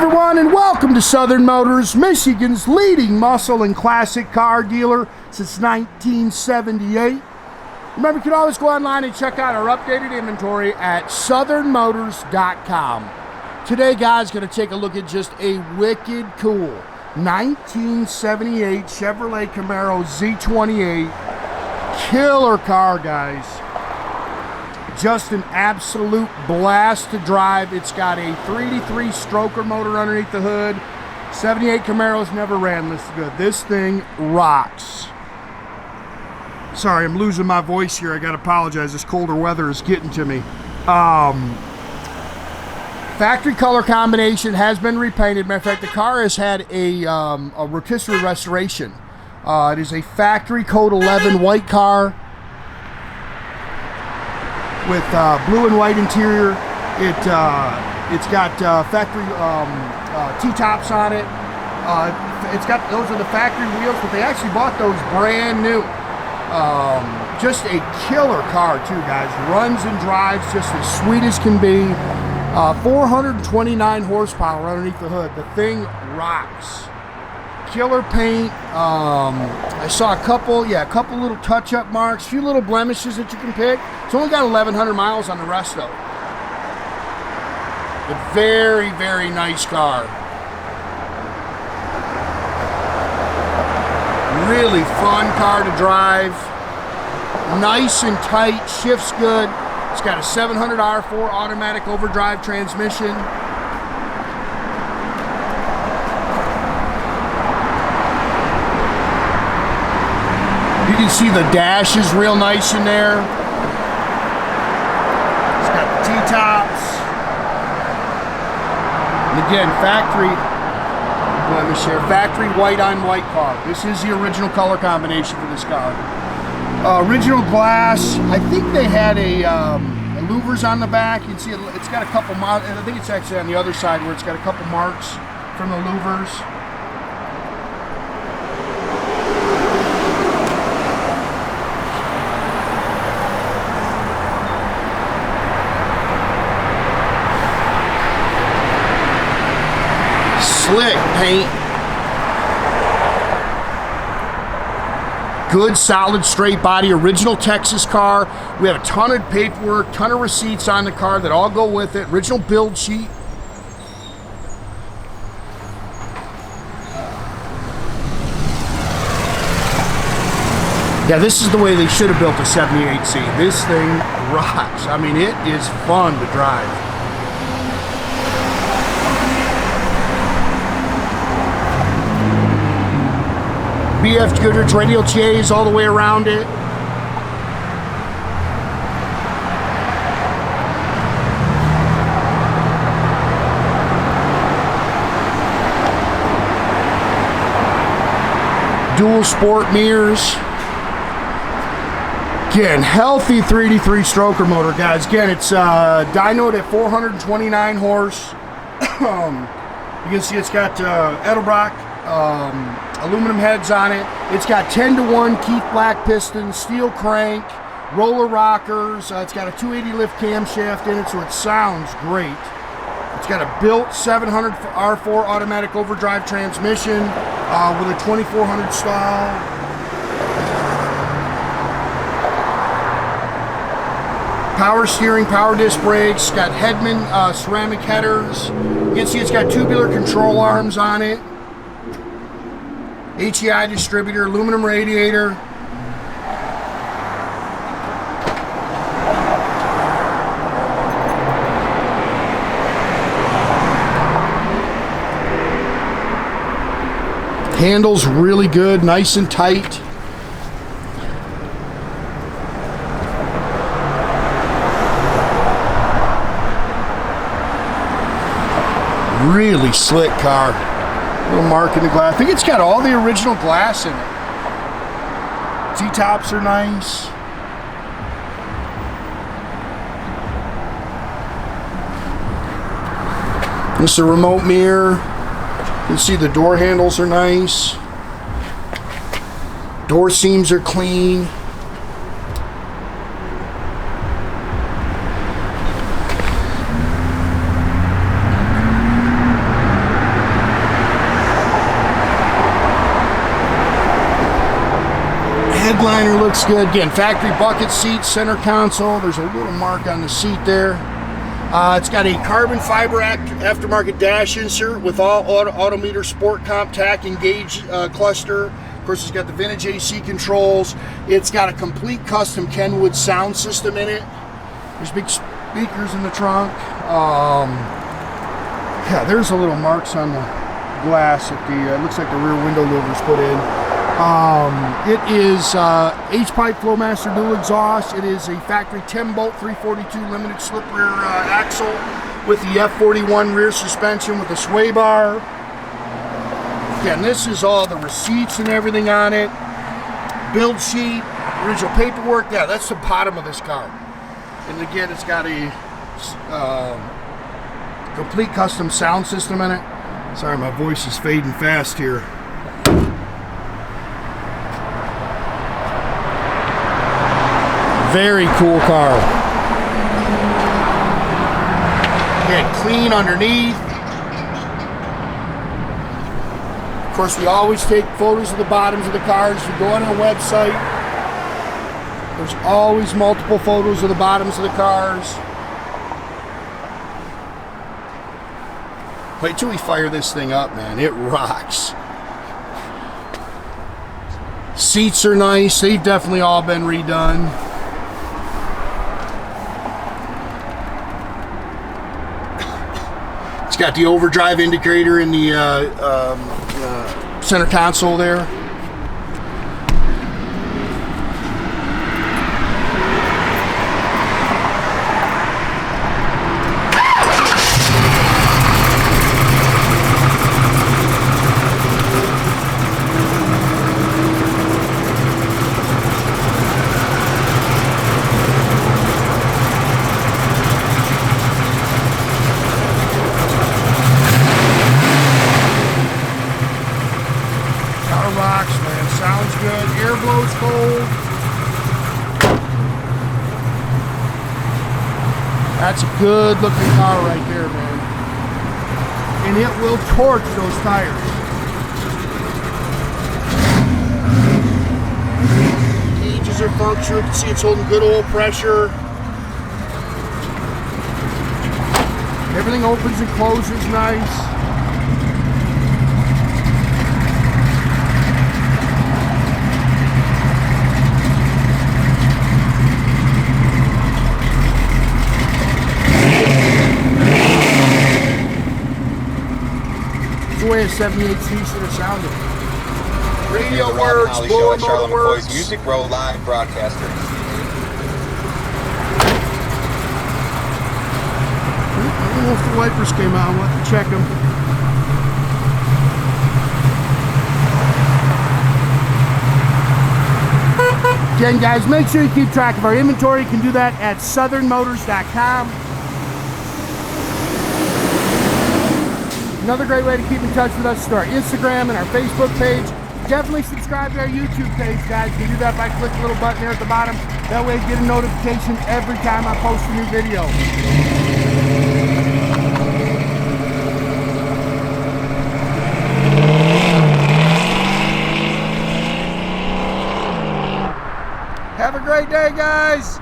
everyone, and welcome to Southern Motors, Michigan's leading muscle and classic car dealer since 1978. Remember, you can always go online and check out our updated inventory at southernmotors.com. Today, guys, going to take a look at just a wicked cool 1978 Chevrolet Camaro Z28. Killer car, guys. Just an absolute blast to drive. It's got a 3D3 stroker motor underneath the hood. 78 Camaros never ran this good. This thing rocks. Sorry, I'm losing my voice here. I gotta apologize. This colder weather is getting to me. Factory color combination has been repainted. Matter of fact, the car has had a Rotisserie Restoration. It is a factory code 11 white car with blue and white interior. It's got factory T-tops on it. It's got, those are the factory wheels, but they actually bought those brand new. Just a killer car too, guys. Runs and drives just as sweet as can be. 429 horsepower underneath the hood. The thing rocks. Killer paint. I saw a couple little touch-up marks, a few little blemishes that you can pick. It's only got 1,100 miles on the Resto. A very, very nice car. Really fun car to drive. Nice and tight, shifts good. It's got a 700 R4 automatic overdrive transmission. You can see the dash is real nice in there. It's got the T-tops. And again, factory white on white car. This is the original color combination for this car. Original glass. I think they had a louvers on the back. You can see it's got a couple marks. I think it's actually on the other side where it's got a couple marks from the louvers. Slick paint. Good, solid, straight body. Original Texas car. We have a ton of paperwork, ton of receipts on the car that all go with it. Original build sheet. Yeah, this is the way they should have built a 78C. This thing rocks. I mean, it is fun to drive. BF Goodrich Radial T is all the way around it. Dual sport mirrors. Again, healthy 3D3 stroker motor, guys. Again, it's dynoed at 429 horse. You can see it's got Edelbrock aluminum heads on it. It's got 10-to-1 Keith Black pistons, steel crank, roller rockers. It's got a 280 lift camshaft in it, so it sounds great. It's got a built 700 R4 automatic overdrive transmission with a 2400 stall. Power steering, power disc brakes. Got Hedman ceramic headers. You can see it's got tubular control arms on it. HEI distributor, aluminum radiator. Handles really good, nice and tight. Really slick car. Little mark in the glass. I think it's got all the original glass in it. T-tops are nice. This is a remote mirror. You can see the door handles are nice. Door seams are clean. looks good. Again, factory bucket seats, center console. There's a little mark on the seat there. It's got a carbon fiber aftermarket dash insert with all Autometer Sport Comp tach and gauge cluster. Of course, it's got the vintage AC controls. It's got a complete custom Kenwood sound system in it. There's big speakers in the trunk. Yeah, there's a little marks on the glass at the, it looks like the rear window louvers put in. It is H-pipe Flowmaster dual exhaust. It is a factory 10-bolt 342 limited slip rear axle with the F41 rear suspension with a sway bar. Again, this is all the receipts and everything on it. Build sheet, original paperwork. Yeah, that's the bottom of this car. And again, it's got a complete custom sound system in it. Sorry, my voice is fading fast here. Very cool car. Again, clean underneath. Of course, we always take photos of the bottoms of the cars. If you go on our website, there's always multiple photos of the bottoms of the cars. Wait till we fire this thing up, man. It rocks. Seats are nice. They've definitely all been redone. It's got the overdrive indicator in the center console there. Sounds good. Air blows cold. That's a good looking car right there, man. And it will torch those tires. Gauges are functional. You can see it's holding good oil pressure. Everything opens and closes nice. The way a 78C should have sounded. Radio works, blower motor works. Music Row live broadcaster. I don't know if the wipers came out. We'll have to check them. Again, guys, make sure you keep track of our inventory. You can do that at southernmotors.com. Another great way to keep in touch with us is through our Instagram and our Facebook page. Definitely subscribe to our YouTube page, guys. You can do that by clicking the little button there at the bottom. That way you get a notification every time I post a new video. Have a great day, guys.